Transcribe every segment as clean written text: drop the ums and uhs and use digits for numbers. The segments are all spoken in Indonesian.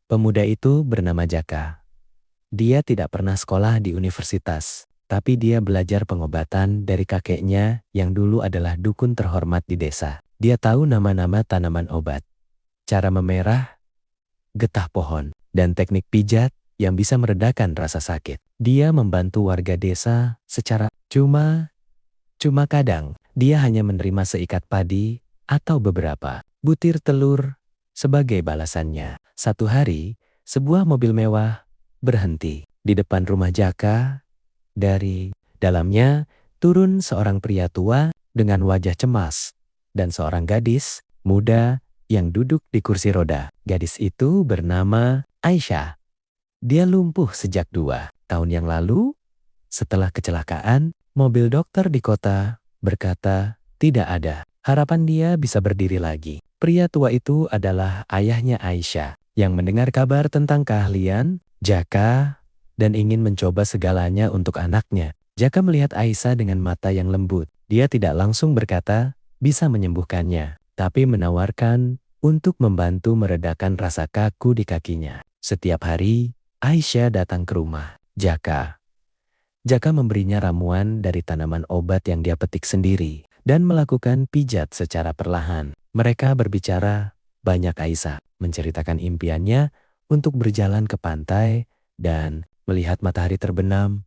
Pemuda itu bernama Jaka. Dia tidak pernah sekolah di universitas, tapi dia belajar pengobatan dari kakeknya yang dulu adalah dukun terhormat di desa. Dia tahu nama-nama tanaman obat, cara memerah, getah pohon, dan teknik pijat yang bisa meredakan rasa sakit. Dia membantu warga desa secara cuma kadang dia hanya menerima seikat padi atau beberapa butir telur sebagai balasannya. Satu hari, sebuah mobil mewah berhenti di depan rumah Jaka. Dari dalamnya turun seorang pria tua dengan wajah cemas dan seorang gadis muda yang duduk di kursi roda. Gadis itu bernama Aisyah. Dia lumpuh sejak 2 tahun yang lalu. Setelah kecelakaan, mobil dokter di kota berkata tidak ada harapan dia bisa berdiri lagi. Pria tua itu adalah ayahnya Aisyah yang mendengar kabar tentang keahlian Jaka dan ingin mencoba segalanya untuk anaknya. Jaka melihat Aisyah dengan mata yang lembut. Dia tidak langsung berkata bisa menyembuhkannya, tapi menawarkan untuk membantu meredakan rasa kaku di kakinya. Setiap hari, Aisyah datang ke rumah Jaka. Jaka memberinya ramuan dari tanaman obat yang dia petik sendiri dan melakukan pijat secara perlahan. Mereka berbicara banyak. Aisyah menceritakan impiannya untuk berjalan ke pantai dan melihat matahari terbenam.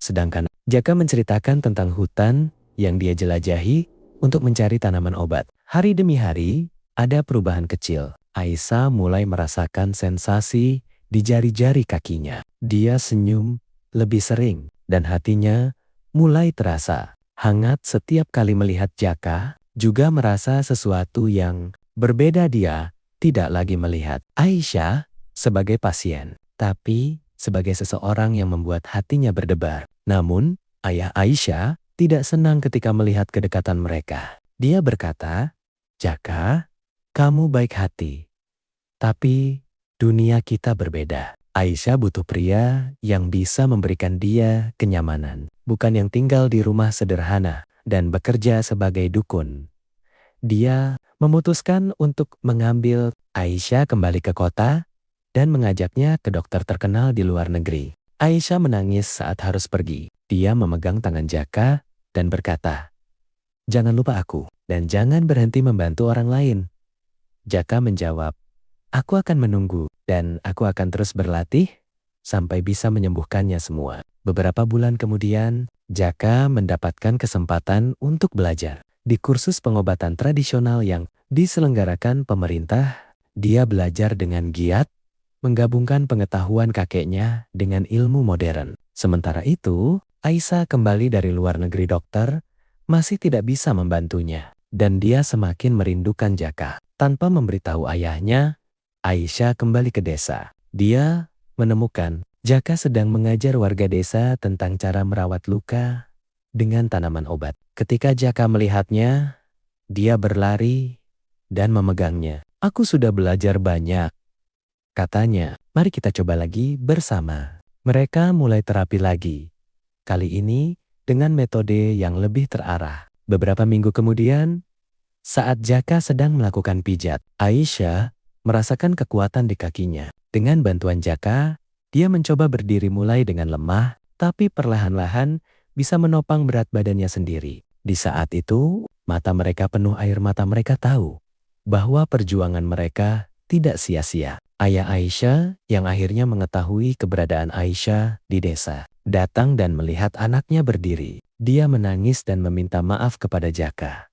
Sedangkan Jaka menceritakan tentang hutan yang dia jelajahi untuk mencari tanaman obat. Hari demi hari, ada perubahan kecil. Aisyah mulai merasakan sensasi di jari-jari kakinya. Dia senyum lebih sering dan hatinya mulai terasa hangat setiap kali melihat Jaka. Juga merasa sesuatu yang berbeda. Dia tidak lagi melihat Aisyah sebagai pasien, tapi sebagai seseorang yang membuat hatinya berdebar. Namun, ayah Aisyah tidak senang ketika melihat kedekatan mereka. Dia berkata, "Jaka, kamu baik hati, tapi dunia kita berbeda." Aisyah butuh pria yang bisa memberikan dia kenyamanan, bukan yang tinggal di rumah sederhana dan bekerja sebagai dukun. Dia memutuskan untuk mengambil Aisyah kembali ke kota dan mengajaknya ke dokter terkenal di luar negeri. Aisyah menangis saat harus pergi. Dia memegang tangan Jaka dan berkata, "Jangan lupa aku dan jangan berhenti membantu orang lain." Jaka menjawab, "Aku akan menunggu dan aku akan terus berlatih sampai bisa menyembuhkannya semua." Beberapa bulan kemudian, Jaka mendapatkan kesempatan untuk belajar di kursus pengobatan tradisional yang diselenggarakan pemerintah. Dia belajar dengan giat, menggabungkan pengetahuan kakeknya dengan ilmu modern. Sementara itu, Aisyah kembali dari luar negeri. Dokter masih tidak bisa membantunya, dan dia semakin merindukan Jaka. Tanpa memberitahu ayahnya, Aisyah kembali ke desa. Dia menemukan Jaka sedang mengajar warga desa tentang cara merawat luka dengan tanaman obat. Ketika Jaka melihatnya, dia berlari dan memegangnya. "Aku sudah belajar banyak," katanya. "Mari kita coba lagi bersama." Mereka mulai terapi lagi. Kali ini dengan metode yang lebih terarah. Beberapa minggu kemudian, saat Jaka sedang melakukan pijat, Aisyah merasakan kekuatan di kakinya. Dengan bantuan Jaka, dia mencoba berdiri mulai dengan lemah, tapi perlahan-lahan bisa menopang berat badannya sendiri. Di saat itu, mata mereka penuh air mata. Mereka tahu bahwa perjuangan mereka tidak sia-sia. Ayah Aisyah yang akhirnya mengetahui keberadaan Aisyah di desa, datang dan melihat anaknya berdiri. Dia menangis dan meminta maaf kepada Jaka.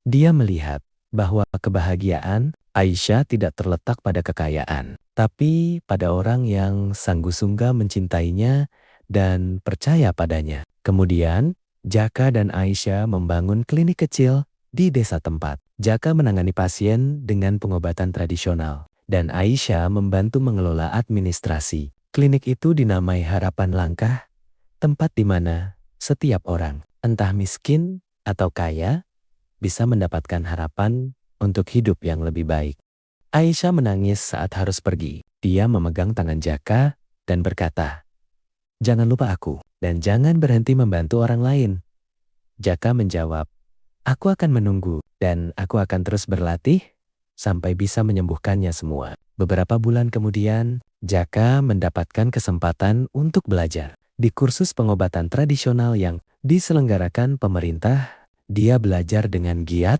Dia melihat bahwa kebahagiaan Aisyah tidak terletak pada kekayaan, tapi pada orang yang sanggup-sanggup mencintainya dan percaya padanya. Kemudian, Jaka dan Aisyah membangun klinik kecil di desa tempat. Jaka menangani pasien dengan pengobatan tradisional, dan Aisyah membantu mengelola administrasi. Klinik itu dinamai Harapan Langkah, tempat di mana setiap orang, entah miskin atau kaya, bisa mendapatkan harapan untuk hidup yang lebih baik. Aisyah menangis saat harus pergi. Dia memegang tangan Jaka dan berkata, "Jangan lupa aku dan jangan berhenti membantu orang lain." Jaka menjawab, "Aku akan menunggu dan aku akan terus berlatih sampai bisa menyembuhkannya semua. Beberapa bulan kemudian, Jaka mendapatkan kesempatan untuk belajar. Di kursus pengobatan tradisional yang diselenggarakan pemerintah, dia belajar dengan giat,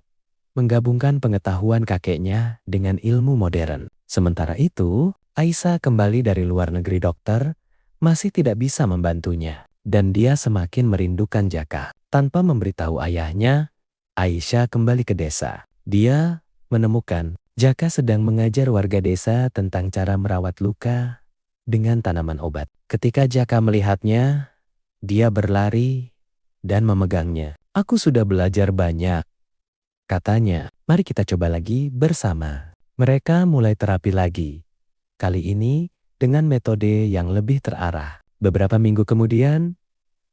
menggabungkan pengetahuan kakeknya dengan ilmu modern. Sementara itu, Aisyah kembali dari luar negeri dokter, masih tidak bisa membantunya. Dan dia semakin merindukan Jaka. Tanpa memberitahu ayahnya, Aisyah kembali ke desa. Dia menemukan Jaka sedang mengajar warga desa tentang cara merawat luka dengan tanaman obat. Ketika Jaka melihatnya, dia berlari dan memegangnya. "Aku sudah belajar banyak," katanya. "Mari kita coba lagi bersama." Mereka mulai terapi lagi. Kali ini dengan metode yang lebih terarah. Beberapa minggu kemudian,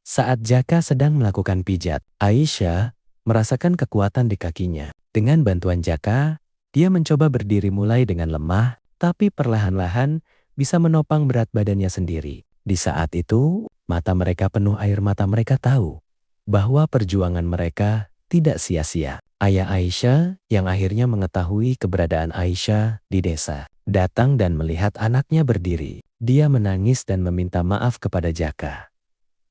saat Jaka sedang melakukan pijat, Aisyah merasakan kekuatan di kakinya. Dengan bantuan Jaka, dia mencoba berdiri mulai dengan lemah, tapi perlahan-lahan bisa menopang berat badannya sendiri. Di saat itu, mata mereka penuh air mata. Mereka tahu bahwa perjuangan mereka tidak sia-sia. Ayah Aisyah, yang akhirnya mengetahui keberadaan Aisyah di desa, datang dan melihat anaknya berdiri. Dia menangis dan meminta maaf kepada Jaka.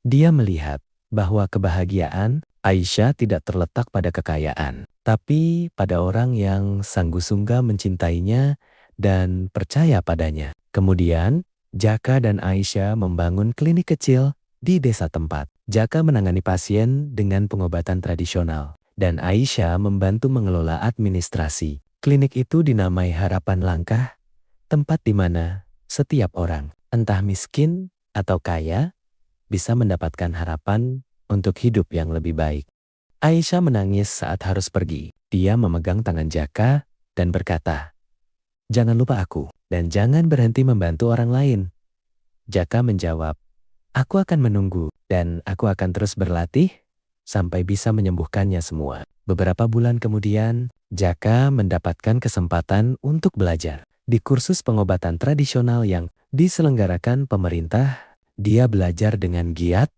Dia melihat bahwa kebahagiaan Aisyah tidak terletak pada kekayaan, tapi pada orang yang sanggup-sungguh mencintainya dan percaya padanya. Kemudian, Jaka dan Aisyah membangun klinik kecil di desa tempat. Jaka menangani pasien dengan pengobatan tradisional, dan Aisyah membantu mengelola administrasi. Klinik itu dinamai Harapan Langkah, tempat di mana setiap orang, entah miskin atau kaya, bisa mendapatkan harapan untuk hidup yang lebih baik. Aisyah menangis saat harus pergi. Dia memegang tangan Jaka dan berkata, "Jangan lupa aku, dan jangan berhenti membantu orang lain." Jaka menjawab, "Aku akan menunggu, dan aku akan terus berlatih sampai bisa menyembuhkannya semua." Beberapa bulan kemudian, Jaka mendapatkan kesempatan untuk belajar. Di kursus pengobatan tradisional yang diselenggarakan pemerintah, dia belajar dengan giat,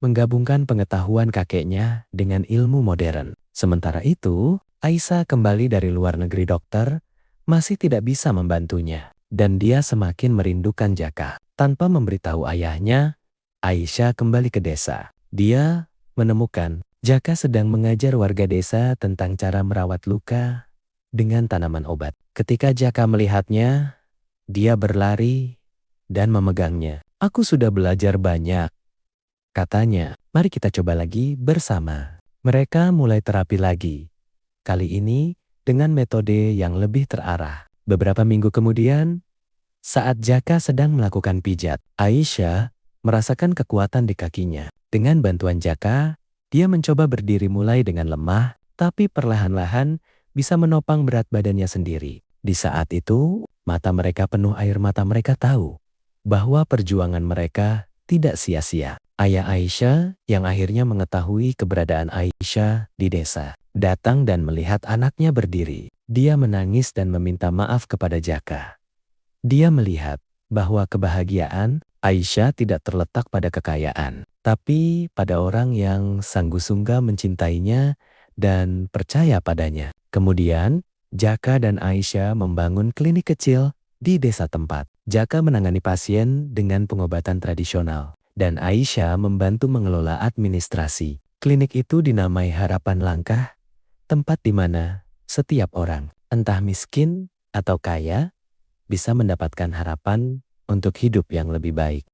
menggabungkan pengetahuan kakeknya dengan ilmu modern. Sementara itu, Aisyah kembali dari luar negeri dokter, masih tidak bisa membantunya. Dan dia semakin merindukan Jaka. Tanpa memberitahu ayahnya, Aisyah kembali ke desa. Dia menemukan Jaka sedang mengajar warga desa tentang cara merawat luka dengan tanaman obat. Ketika Jaka melihatnya, dia berlari dan memegangnya. "Aku sudah belajar banyak," katanya. "Mari kita coba lagi bersama." Mereka mulai terapi lagi. Kali ini dengan metode yang lebih terarah. Beberapa minggu kemudian, saat Jaka sedang melakukan pijat, Aisyah merasakan kekuatan di kakinya. Dengan bantuan Jaka, dia mencoba berdiri mulai dengan lemah, tapi perlahan-lahan bisa menopang berat badannya sendiri. Di saat itu, mata mereka penuh air mata. Mereka tahu bahwa perjuangan mereka tidak sia-sia. Ayah Aisyah, yang akhirnya mengetahui keberadaan Aisyah di desa, datang dan melihat anaknya berdiri. Dia menangis dan meminta maaf kepada Jaka. Dia melihat bahwa kebahagiaan Aisyah tidak terletak pada kekayaan, tapi pada orang yang sanggup-sungguh mencintainya dan percaya padanya. Kemudian, Jaka dan Aisyah membangun klinik kecil di desa tempat. Jaka menangani pasien dengan pengobatan tradisional, dan Aisyah membantu mengelola administrasi. Klinik itu dinamai Harapan Langkah, tempat di mana setiap orang, entah miskin atau kaya, bisa mendapatkan harapan untuk hidup yang lebih baik.